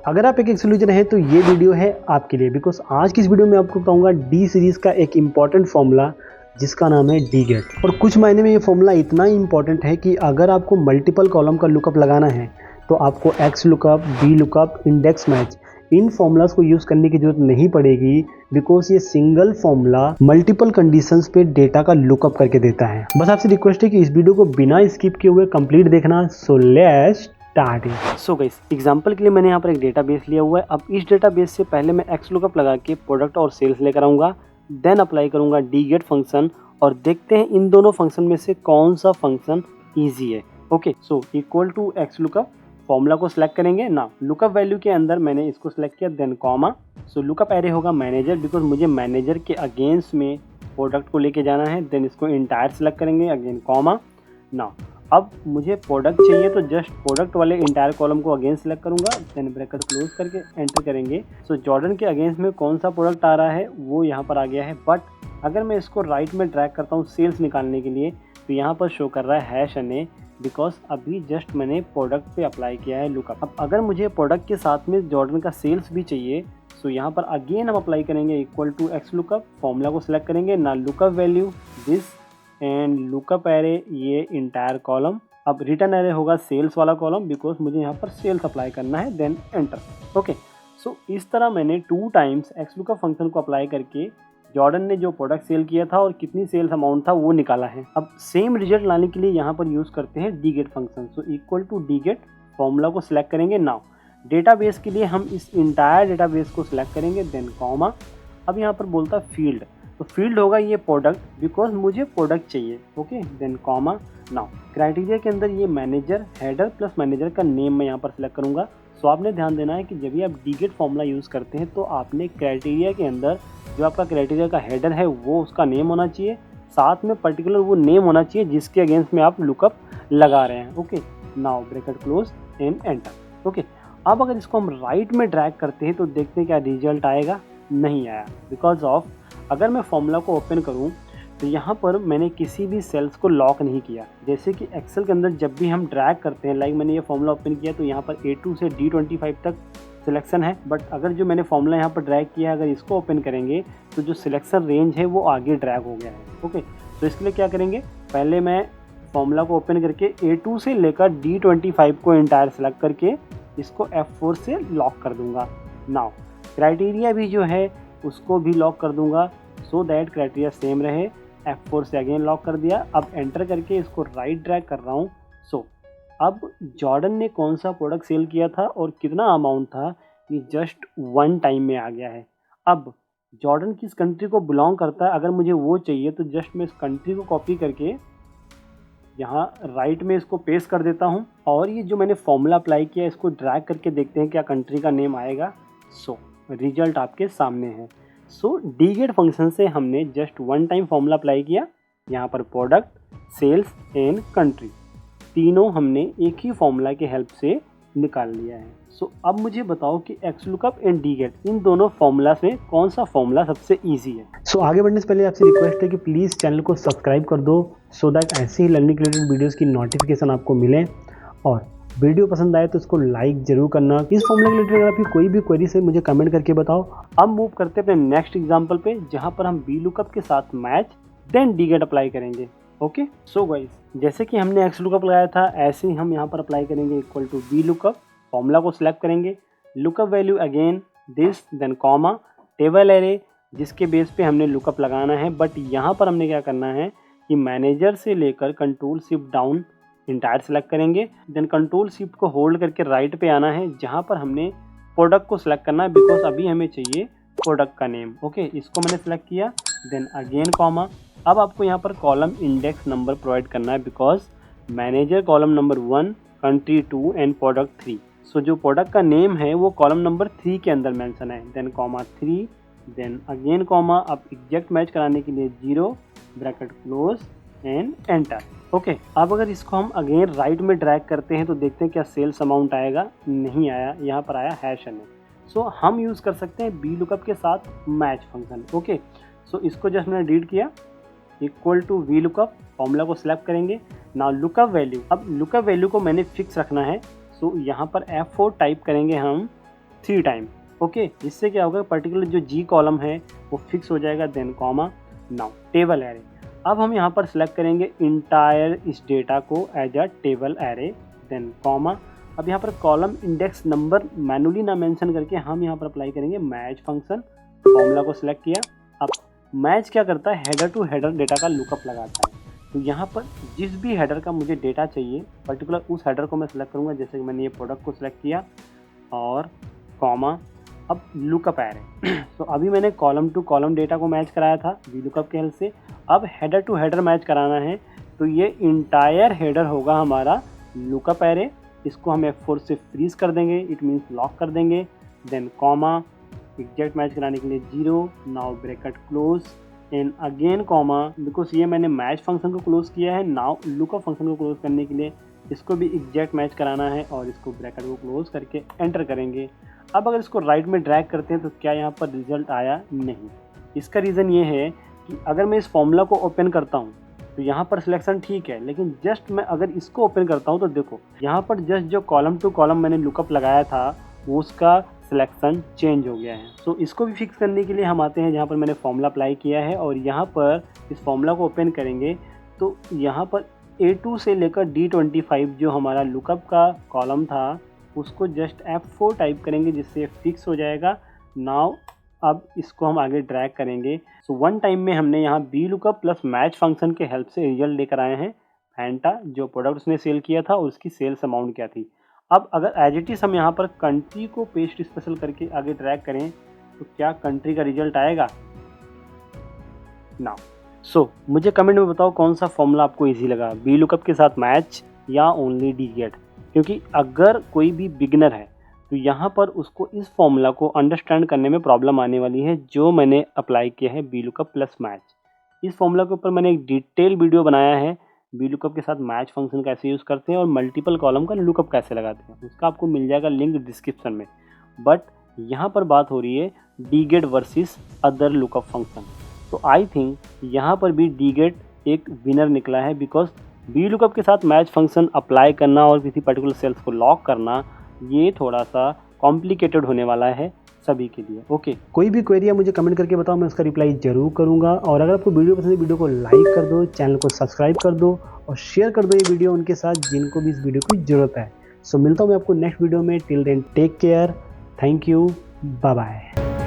अगर आप एक एक्सेल यूजर हैं तो ये वीडियो है आपके लिए, बिकॉज आज की इस वीडियो में आपको बताऊंगा डी सीरीज़ का एक इम्पॉर्टेंट फॉर्मूला जिसका नाम है डी गेट। और कुछ मायने में ये फॉर्मूला इतना इंपॉर्टेंट है कि अगर आपको मल्टीपल कॉलम का लुकअप लगाना है तो आपको X lookup, V lookup, index match, इन फॉर्मूलाज को यूज़ करने की जरूरत नहीं पड़ेगी, बिकॉज ये सिंगल फॉर्मूला मल्टीपल कंडीशंस पे डेटा का लुकअप करके देता है। बस आपसे रिक्वेस्ट है कि इस वीडियो को बिना स्किप किए हुए कंप्लीट देखना। So let's start it. So guys, example के लिए मैंने यहाँ पर एक डेटाबेस लिया हुआ है। अब इस डेटाबेस से पहले मैं एक्स लुकअप लगा के प्रोडक्ट और सेल्स लेकर आऊँगा, देन अप्लाई करूँगा डी गेट फंक्शन और देखते हैं इन दोनों फंक्शन में से कौन सा फंक्शन ईजी है। Okay, so equal to X lookup, formula को सिलेक्ट करेंगे ना, लुकअप वैल्यू के अंदर मैंने इसको सिलेक्ट किया, देन कॉमा। सो लुकअप एरे होगा मैनेजर, बिकॉज मुझे मैनेजर के अगेंस्ट में प्रोडक्ट को लेके जाना है, देन इसको इंटायर सेलेक्ट करेंगे, अगेन कॉमा ना। अब मुझे प्रोडक्ट चाहिए तो जस्ट प्रोडक्ट वाले इंटायर कॉलम को अगेंस्ट सेलेक्ट करूंगा, देन ब्रैकेट क्लोज करके एंटर करेंगे। सो जॉर्डन के अगेंस्ट में कौन सा प्रोडक्ट आ रहा है वो यहाँ पर आ गया है, बट अगर मैं इसको राइट में ड्रैग करता हूँ सेल्स निकालने के लिए तो यहाँ पर शो कर रहा है हैश एन, बिकॉज अभी जस्ट मैंने प्रोडक्ट पे अप्लाई किया है लुकअप। अब अगर मुझे प्रोडक्ट के साथ में जॉर्डन का सेल्स भी चाहिए सो यहाँ पर अगेन हम अप्लाई करेंगे equal to X lookup, formula को सिलेक्ट करेंगे ना, lookup value this and lookup array ये इंटायर कॉलम। अब रिटर्न एरे होगा सेल्स वाला कॉलम, बिकॉज मुझे यहाँ पर सेल्स अप्लाई करना है, देन एंटर। ओके, सो इस तरह मैंने 2 टाइम्स एक्स लुकअप फंक्शन को अप्लाई करके जॉर्डन ने जो प्रोडक्ट सेल किया था और कितनी सेल्स अमाउंट था वो निकाला है। अब सेम रिजल्ट लाने के लिए यहाँ पर यूज़ करते हैं D get function. So equal to D get, formula को सिलेक्ट करेंगे नाउ, डेटाबेस के लिए हम इस इंटायर डेटाबेस को सिलेक्ट करेंगे, देन कॉमा। अब यहाँ पर बोलता है फील्ड, तो फील्ड होगा ये प्रोडक्ट, बिकॉज मुझे प्रोडक्ट चाहिए। Okay, then comma now. Criteria के अंदर ये मैनेजर, हेडर प्लस मैनेजर का नेम मैं यहाँ पर सिलेक्ट करूँगा। सो आपने ध्यान देना है कि जब भी आप डी गेट फॉर्मूला यूज़ करते हैं तो आपने क्राइटेरिया के अंदर जो आपका क्राइटेरिया का हेडर है वो उसका नेम होना चाहिए, साथ में पर्टिकुलर वो नेम होना चाहिए जिसके अगेंस्ट में आप लुकअप लगा रहे हैं। Okay, now bracket close and enter. Okay, अब अगर इसको हम राइट में ड्रैग करते हैं तो देखते हैं क्या रिजल्ट आएगा, नहीं आया, बिकॉज ऑफ अगर मैं फॉर्मूला को ओपन करूँ तो यहाँ पर मैंने किसी भी सेल्स को लॉक नहीं किया। जैसे कि एक्सेल के अंदर जब भी हम ड्रैग करते हैं, लाइक मैंने ये फॉर्मूला ओपन किया तो यहाँ पर A2 से D25 तक सिलेक्शन है, बट अगर जो मैंने फॉर्मूला यहाँ पर ड्रैग किया है अगर इसको ओपन करेंगे तो जो सिलेक्शन रेंज है वो आगे ड्रैग हो गया है। ओके, तो इसके लिए क्या करेंगे, पहले मैं फॉर्मूला को ओपन करके A2 से लेकर D25 को इंटायर सेलेक्ट करके इसको F4 से लॉक कर दूंगा। नाउ क्राइटेरिया भी जो है उसको भी लॉक कर दूंगा, सो दैट क्राइटेरिया सेम रहे। F4 से अगेन लॉक कर दिया, अब एंटर करके इसको राइट ड्रैग कर रहा हूँ। सो अब जॉर्डन ने कौन सा प्रोडक्ट सेल किया था और कितना अमाउंट था ये जस्ट 1 टाइम में आ गया है। अब जॉर्डन किस कंट्री को बिलोंग करता है अगर मुझे वो चाहिए तो जस्ट मैं इस कंट्री को कॉपी करके यहाँ राइट में इसको पेस्ट कर देता हूँ और ये जो मैंने फॉर्मूला अप्लाई किया इसको ड्रैग करके देखते हैं क्या कंट्री का नेम आएगा। सो रिजल्ट आपके सामने है। सो डी गेट फंक्शन से हमने जस्ट 1 टाइम फॉर्मूला अप्लाई किया, यहाँ पर प्रोडक्ट, सेल्स एंड कंट्री तीनों हमने एक ही फॉर्मूला के हेल्प से निकाल लिया है। सो अब मुझे बताओ कि x lookup and D get in दोनों फॉर्मूला में कौन सा फॉर्मूला सबसे इजी है। सो आगे बढ़ने से पहले आपसे रिक्वेस्ट है कि प्लीज़ चैनल को सब्सक्राइब कर दो, सो दैट ऐसे ही लर्निंग रिलेटेड वीडियोज़ की नोटिफिकेशन आपको मिले। और वीडियो पसंद आए तो इसको लाइक जरूर करना। इस फॉर्मूला के रिलेटेड अगर आपकी कोई भी क्वेरी है मुझे कमेंट करके बताओ। अब मूव करते हैं अपने नेक्स्ट एग्जांपल पे, जहां पर हम वी लुकअप के साथ match then D get apply करेंगे। ओके, सो गाइस, जैसे कि हमने एक्स लुकअप लगाया था ऐसे ही हम यहाँ पर अप्लाई करेंगे equal to V lookup, formula को सिलेक्ट करेंगे, lookup value again this, then comma, table array जिसके बेस पे हमने लुकअप लगाना है। बट यहाँ पर हमने क्या करना है कि मैनेजर से लेकर control shift down entire select करेंगे, देन कंट्रोल शिफ्ट को होल्ड करके राइट पे आना है जहाँ पर हमने प्रोडक्ट को सिलेक्ट करना है, बिकॉज अभी हमें चाहिए प्रोडक्ट का नेम। ओके, इसको मैंने सेलेक्ट किया, देन अगेन कॉमा। अब आपको यहाँ पर कॉलम इंडेक्स नंबर प्रोवाइड करना है, because manager column number 1, country 2 and product 3। सो जो प्रोडक्ट का नेम है वो कॉलम नंबर 3 के अंदर मेंशन है, then comma 3, then again comma. अब एग्जैक्ट मैच कराने के लिए 0 bracket close and enter. Okay, अब अगर इसको हम अगेन राइट में ड्रैग करते हैं तो देखते हैं क्या सेल्स अमाउंट आएगा, नहीं आया, यहाँ पर आया हैश एन। सो हम यूज़ कर सकते हैं बी लुकअप के साथ मैच फंक्शन। ओके, सो इसको जस्ट मैंने रीड किया equal to V lookup, formula को सिलेक्ट करेंगे ना, लुकअप वैल्यू। अब लुकअप वैल्यू को मैंने फिक्स रखना है, सो यहाँ पर F4 टाइप करेंगे हम 3 टाइम। ओके, इससे क्या होगा, पर्टिकुलर जो जी कॉलम है वो फिक्स हो जाएगा, then comma. Now table array, अब हम यहाँ पर सिलेक्ट करेंगे इंटायर इस डेटा को as a table array, then comma. अब यहाँ पर कॉलम इंडेक्स नंबर मैनुअली ना मेंशन करके हम यहाँ पर अप्लाई करेंगे मैच फंक्शन। फॉर्मूला को सिलेक्ट किया। अब मैच क्या करता है, हेडर टू हेडर डेटा का लुकअप लगाता है। तो यहाँ पर जिस भी हेडर का मुझे डेटा चाहिए पर्टिकुलर उस हेडर को मैं सिलेक्ट करूँगा। जैसे कि मैंने ये प्रोडक्ट को सिलेक्ट किया और कॉमा, अब लुकअप एरे। तो अभी मैंने कॉलम टू कॉलम डेटा को मैच कराया था वी लुकअप के हेल्प से। अब हेडर टू हेडर मैच कराना है, तो ये इंटायर हेडर होगा हमारा लुकअप एरे। इसको हम F4 से फ्रीज कर देंगे, इट मीन्स लॉक कर देंगे, देन कॉमा, एग्जैक्ट मैच कराने के लिए 0, now bracket close and again comma. Because ये मैंने मैच फंक्शन को क्लोज किया है, नाउ लुकअप फंक्शन को क्लोज करने के लिए इसको भी एग्जैक्ट मैच कराना है और इसको ब्रैकेट को क्लोज करके एंटर करेंगे। अब अगर इसको राइट में ड्रैग करते हैं तो क्या यहाँ पर रिजल्ट आया? नहीं। इसका रीज़न ये है कि अगर मैं इस फॉर्मूला को ओपन करता हूँ तो यहाँ पर सिलेक्शन ठीक है, लेकिन जस्ट मैं अगर इसको ओपन करता हूँ तो देखो यहाँ पर जस्ट जो कॉलम टू कॉलम मैंने लुकअप लगाया था वो उसका सिलेक्शन चेंज हो गया है। सो इसको भी फिक्स करने के लिए हम आते हैं जहाँ पर मैंने फॉर्मूला अप्लाई किया है और यहाँ पर इस फॉर्मूला को ओपन करेंगे तो यहाँ पर A2 से लेकर D25 जो हमारा लुकअप का कॉलम था उसको जस्ट F4 टाइप करेंगे जिससे फिक्स हो जाएगा। नाउ अब इसको हम आगे ड्रैग करेंगे। सो वन टाइम में हमने यहाँ B lookup plus match function के हेल्प से रिजल्ट लेकर आए हैं फैंटा, जो प्रोडक्ट उसने सेल किया था और उसकी सेल्स अमाउंट क्या थी। अब अगर एज इट इज़ हम यहाँ पर कंट्री को पेस्ट स्पेशल करके आगे ड्रैग करें तो क्या कंट्री का रिजल्ट आएगा? ना। सो मुझे कमेंट में बताओ कौन सा फॉर्मूला आपको इजी लगा, बी लुकअप के साथ मैच या ओनली डी गेट। क्योंकि अगर कोई भी बिगनर है तो यहाँ पर उसको इस फॉर्मूला को अंडरस्टैंड करने में प्रॉब्लम आने वाली है जो मैंने अप्लाई किया है बी लुकअप प्लस मैच। इस फॉर्मूला के ऊपर मैंने एक डिटेल वीडियो बनाया है, बी लुकअप के साथ मैच फंक्शन कैसे यूज़ करते हैं और मल्टीपल कॉलम का लुकअप कैसे लगाते हैं, उसका आपको मिल जाएगा लिंक डिस्क्रिप्शन में। बट यहाँ पर बात हो रही है D get versus other lookup function. तो आई थिंक यहाँ पर भी डी गेट एक विनर निकला है, बिकॉज बी लुकअप के साथ मैच फंक्शन अप्लाई करना और किसी पर्टिकुलर सेल्स को लॉक करना ये थोड़ा सा कॉम्प्लिकेटेड होने वाला है सभी के लिए। ओके, कोई भी क्वेरी है मुझे कमेंट करके बताओ, मैं उसका रिप्लाई जरूर करूंगा। और अगर आपको वीडियो पसंद है वीडियो को लाइक कर दो, चैनल को सब्सक्राइब कर दो और शेयर कर दो ये वीडियो उनके साथ जिनको भी इस वीडियो की ज़रूरत है। सो मिलता हूँ मैं आपको नेक्स्ट वीडियो में। Till then take care, thank you, bye bye.